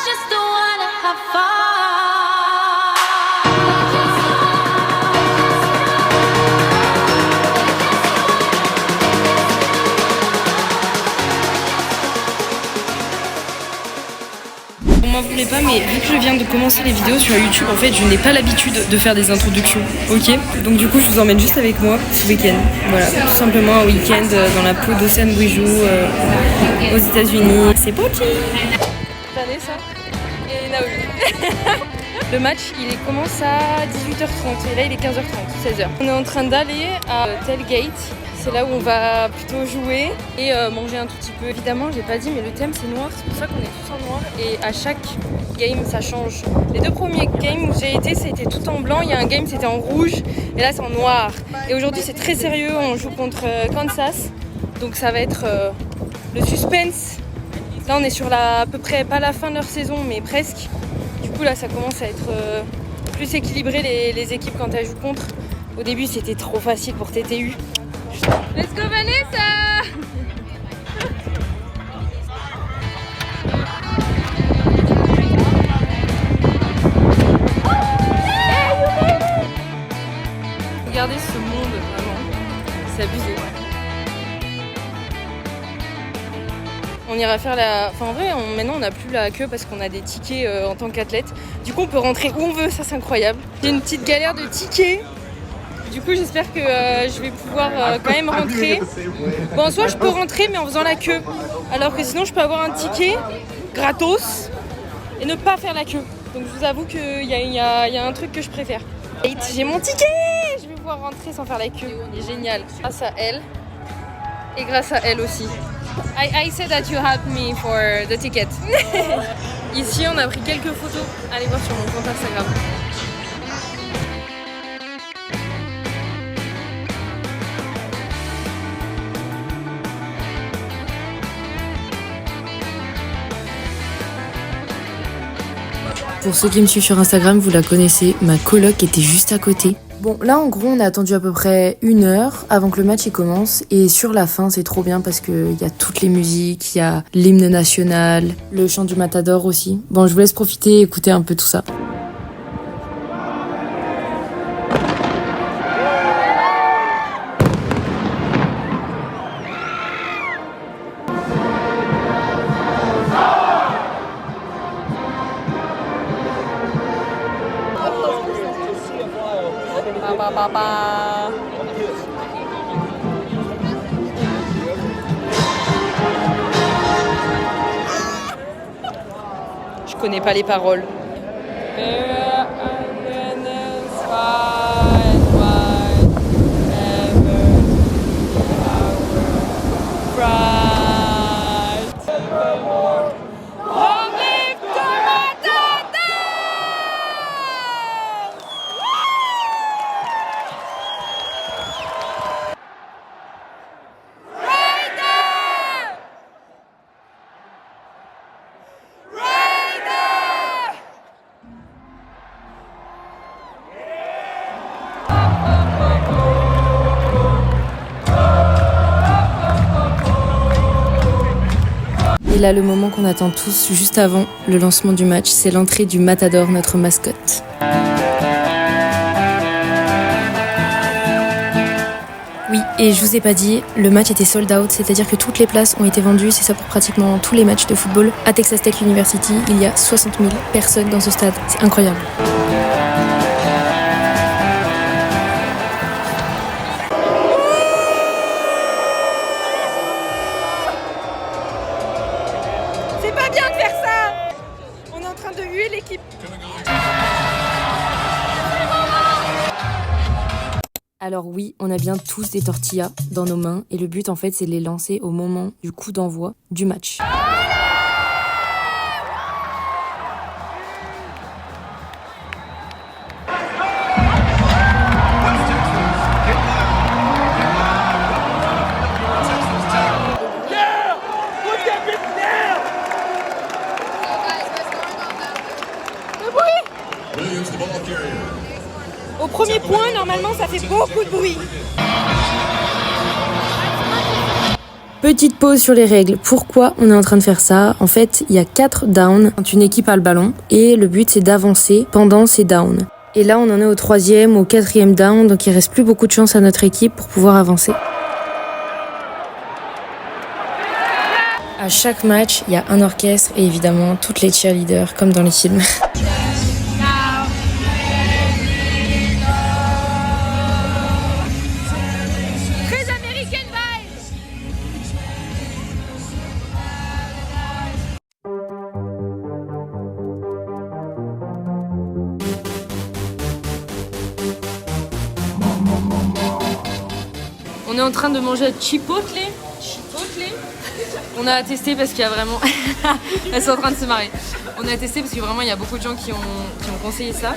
just wanna have fun. On m'en voulait pas, mais vu que je viens de commencer les vidéos sur YouTube, en fait, je n'ai pas l'habitude de faire des introductions, ok? Donc du coup, je vous emmène juste avec moi ce week-end. Voilà, tout simplement un week-end dans la peau d'Océane Bouijou aux États-Unis. C'est parti! Vanessa et Naomi. Le match, il commence à 18h30 et là, il est 15h30, 16h. On est en train d'aller à Tailgate. C'est là où on va plutôt jouer et manger un tout petit peu. Évidemment, j'ai pas dit, mais le thème c'est noir, c'est pour ça qu'on est tous en noir. Et à chaque game, ça change. Les deux premiers games où j'ai été, c'était tout en blanc. Il y a un game, c'était en rouge. Et là, c'est en noir. Et aujourd'hui, c'est très sérieux. On joue contre Kansas. Donc ça va être le suspense. Là, on est sur à peu près, pas la fin de leur saison, mais presque. Du coup, là, ça commence à être plus équilibré les équipes quand elles jouent contre. Au début, c'était trop facile pour TTU. Let's go Vanessa! Regardez ce monde, vraiment, c'est abusé. On ira faire la... Enfin en vrai, maintenant on n'a plus la queue parce qu'on a des tickets en tant qu'athlète. Du coup on peut rentrer où on veut, ça c'est incroyable. J'ai une petite galère de tickets. Du coup, j'espère que je vais pouvoir quand même rentrer. Bon, en soi, je peux rentrer, mais en faisant la queue. Alors que sinon, je peux avoir un ticket gratos et ne pas faire la queue. Donc, je vous avoue qu'il y a un truc que je préfère. Et j'ai mon ticket! Je vais pouvoir rentrer sans faire la queue. Il est génial. Grâce à elle. Et grâce à elle aussi. I said that you helped me for the ticket. Ici, on a pris quelques photos. Allez voir sur mon compte Instagram. Pour ceux qui me suivent sur Instagram, vous la connaissez, ma coloc était juste à côté. Bon, là en gros, on a attendu à peu près 1 heure avant que le match commence. Et sur la fin, c'est trop bien parce qu'il y a toutes les musiques, il y a l'hymne national, le chant du Matador aussi. Bon, je vous laisse profiter et écouter un peu tout ça. Je connais pas les paroles. Et là, le moment qu'on attend tous, juste avant le lancement du match, c'est l'entrée du Matador, notre mascotte. Oui, et je vous ai pas dit, le match était sold out, c'est-à-dire que toutes les places ont été vendues, c'est ça pour pratiquement tous les matchs de football. À Texas Tech University, il y a 60 000 personnes dans ce stade, c'est incroyable. C'est pas bien de faire ça! On est en train de huer l'équipe. Alors oui, on a bien tous des tortillas dans nos mains et le but en fait c'est de les lancer au moment du coup d'envoi du match. Au premier point, normalement, ça fait beaucoup de bruit. Petite pause sur les règles. Pourquoi on est en train de faire ça? En fait, il y a 4 downs quand une équipe a le ballon et le but c'est d'avancer pendant ces downs. Et là, on en est au 3e, au 4e down, donc il reste plus beaucoup de chance à notre équipe pour pouvoir avancer. À chaque match, il y a un orchestre et évidemment toutes les cheerleaders comme dans les films. On est en train de manger Chipotle. On a testé parce qu'il y a vraiment... Elles sont en train de se marrer. On a testé parce que vraiment il y a beaucoup de gens qui ont conseillé ça.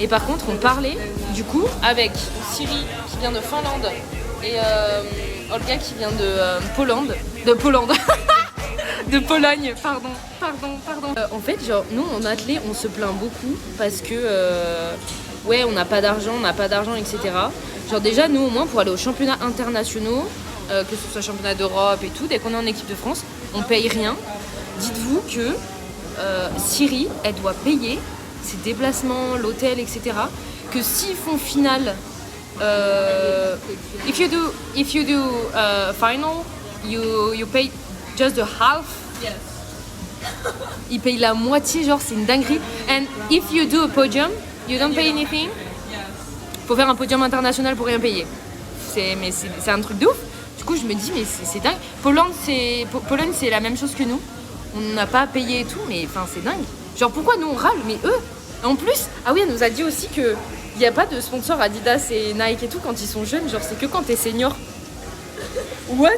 Et par contre on parlait du coup avec Siri qui vient de Finlande et Olga qui vient de Pologne. De Pologne, pardon. En fait, genre, nous en athlée, on se plaint beaucoup parce que, on n'a pas d'argent, etc. Genre déjà, nous au moins, pour aller aux championnats internationaux, que ce soit championnat d'Europe et tout, dès qu'on est en équipe de France, on paye rien. Dites-vous que Siri, elle doit payer ses déplacements, l'hôtel, etc. Que s'ils font finale, if you do final, you pay just the half. Yes. Ils payent la moitié, genre c'est une dinguerie. And if you do a podium, you don't pay anything. Faut faire un podium international pour rien payer. C'est un truc de ouf. Du coup je me dis mais c'est dingue. Pologne c'est la même chose que nous. On n'a pas à payer et tout, mais enfin c'est dingue. Genre pourquoi nous on râle, mais eux. En plus, ah oui, elle nous a dit aussi que il n'y a pas de sponsor Adidas et Nike et tout quand ils sont jeunes. Genre c'est que quand t'es senior. What?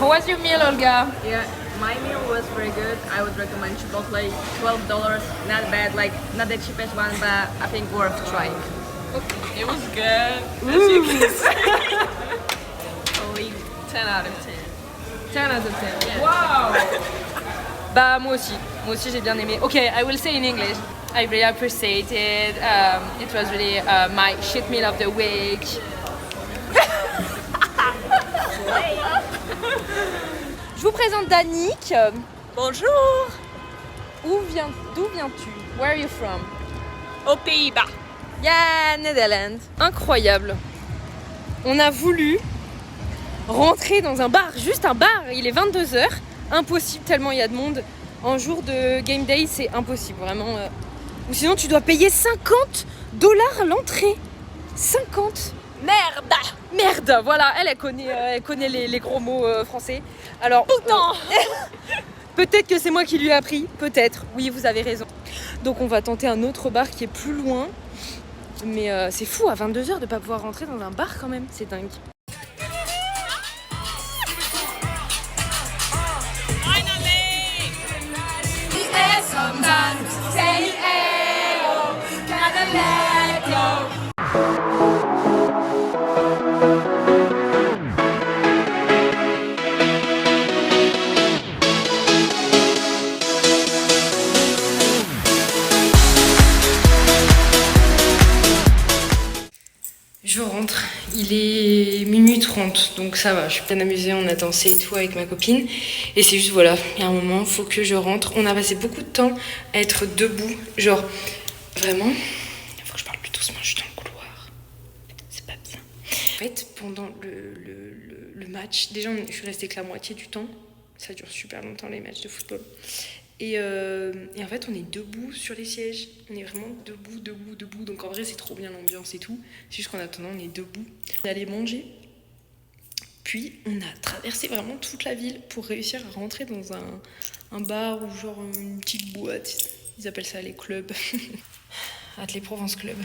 How was your meal, Olga? Yeah, my meal was very good. I would recommend Chipotle. $12, not bad, like not the cheapest one, but I think worth trying. Okay. It was good. As you can see. Only 10 out of 10. 10 out of 10. Yeah. Wow! Bah moi aussi j'ai bien aimé. Okay, I will say in English. I really appreciate it. It was really my shit meal of the week. Je vous présente Danique. Bonjour. D'où viens-tu? Where are you from? Aux Pays-Bas. Yeah, Netherlands. Incroyable. On a voulu rentrer dans un bar, juste un bar. Il est 22h. Impossible tellement il y a de monde. En jour de game day, c'est impossible, vraiment. Ou sinon, tu dois payer $50 l'entrée. 50. Merde, voilà, elle connaît les gros mots français. Alors, peut-être que c'est moi qui lui ai appris, peut-être. Oui, vous avez raison. Donc on va tenter un autre bar qui est plus loin. Mais c'est fou à 22h de pas pouvoir rentrer dans un bar quand même, c'est dingue. Je rentre, il est minuit 30, donc ça va, je suis bien amusée, on a dansé et tout avec ma copine. Et c'est juste, voilà, il y a un moment, il faut que je rentre. On a passé beaucoup de temps à être debout, genre, vraiment, il faut que je parle plus doucement, je suis dans le couloir. C'est pas bien. En fait, pendant le match, déjà, je suis restée que la moitié du temps. Ça dure super longtemps, les matchs de football. Et en fait, on est debout sur les sièges. On est vraiment debout. Donc en vrai, c'est trop bien l'ambiance et tout. C'est juste qu'en attendant, on est debout. On est allé manger. Puis, on a traversé vraiment toute la ville pour réussir à rentrer dans un bar ou genre une petite boîte. Ils appellent ça les clubs. Atelier Provence Club.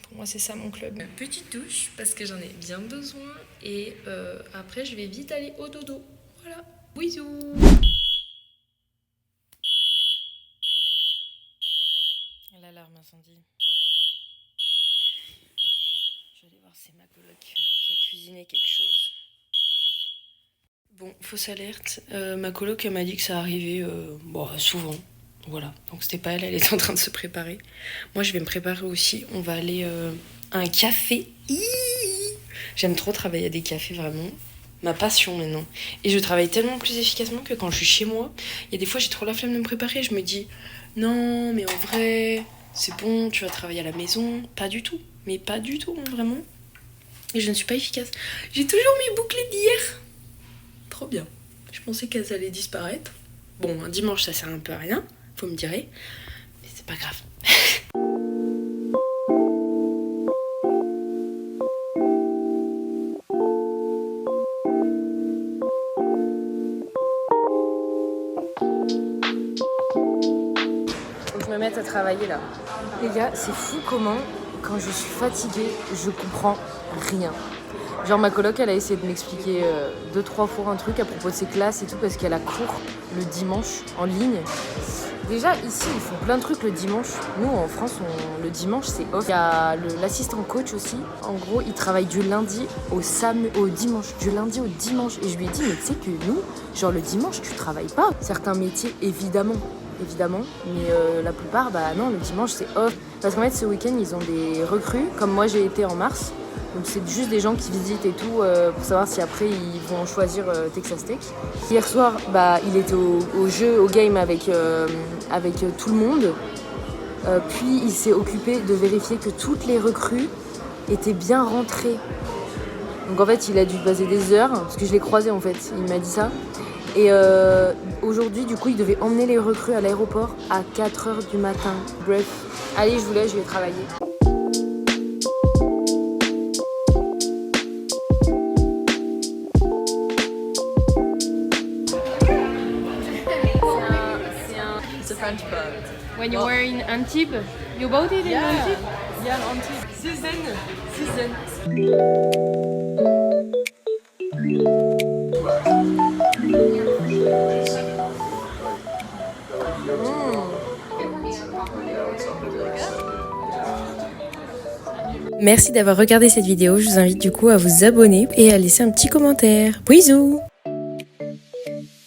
Pour moi, c'est ça mon club. Petite douche parce que j'en ai bien besoin. Et après, je vais vite aller au dodo. Voilà. Bisous. L'alarme incendie. Je vais aller voir, c'est ma coloc qui a cuisiné quelque chose. Bon, fausse alerte. Ma coloc, elle m'a dit que ça arrivait souvent. Voilà, donc c'était pas elle, elle était en train de se préparer. Moi, je vais me préparer aussi. On va aller à un café. J'aime trop travailler à des cafés, vraiment. ma passion maintenant. Et je travaille tellement plus efficacement que quand je suis chez moi, il y a des fois j'ai trop la flemme de me préparer, je me dis non mais en vrai c'est bon, tu vas travailler à la maison. Pas du tout, mais pas du tout vraiment. Et je ne suis pas efficace. J'ai toujours mes boucles d'hier. Trop bien. Je pensais qu'elles allaient disparaître. Bon, un dimanche ça sert un peu à rien, vous me direz, mais c'est pas grave. Me mettre à travailler là. Les gars, c'est fou comment, quand je suis fatiguée, je comprends rien. Genre ma coloc, elle a essayé de m'expliquer 2-3 fois un truc à propos de ses classes et tout parce qu'elle a cours le dimanche en ligne. Déjà ici, ils font plein de trucs le dimanche. Nous en France, le dimanche c'est off. Il y a l'assistant coach aussi. En gros, il travaille du lundi au dimanche. Du lundi au dimanche. Et je lui ai dit, mais tu sais que nous, genre le dimanche, tu travailles pas. Certains métiers, évidemment, mais la plupart, bah non, le dimanche c'est off. Parce qu'en fait, ce week-end, ils ont des recrues, comme moi j'ai été en mars. Donc c'est juste des gens qui visitent et tout pour savoir si après ils vont choisir Texas Tech. Hier soir, bah, il était au game avec tout le monde. Puis il s'est occupé de vérifier que toutes les recrues étaient bien rentrées. Donc en fait, il a dû passer des heures, parce que je l'ai croisé en fait, il m'a dit ça. Et aujourd'hui, du coup, il devait emmener les recrues à l'aéroport à 4h du matin. Bref, allez, je vous laisse, je vais travailler. It's a French bird. When you were in Antibes, you bought it in Antibes? Yeah, Antibes. Season. Merci d'avoir regardé cette vidéo, je vous invite du coup à vous abonner et à laisser un petit commentaire. Bisous!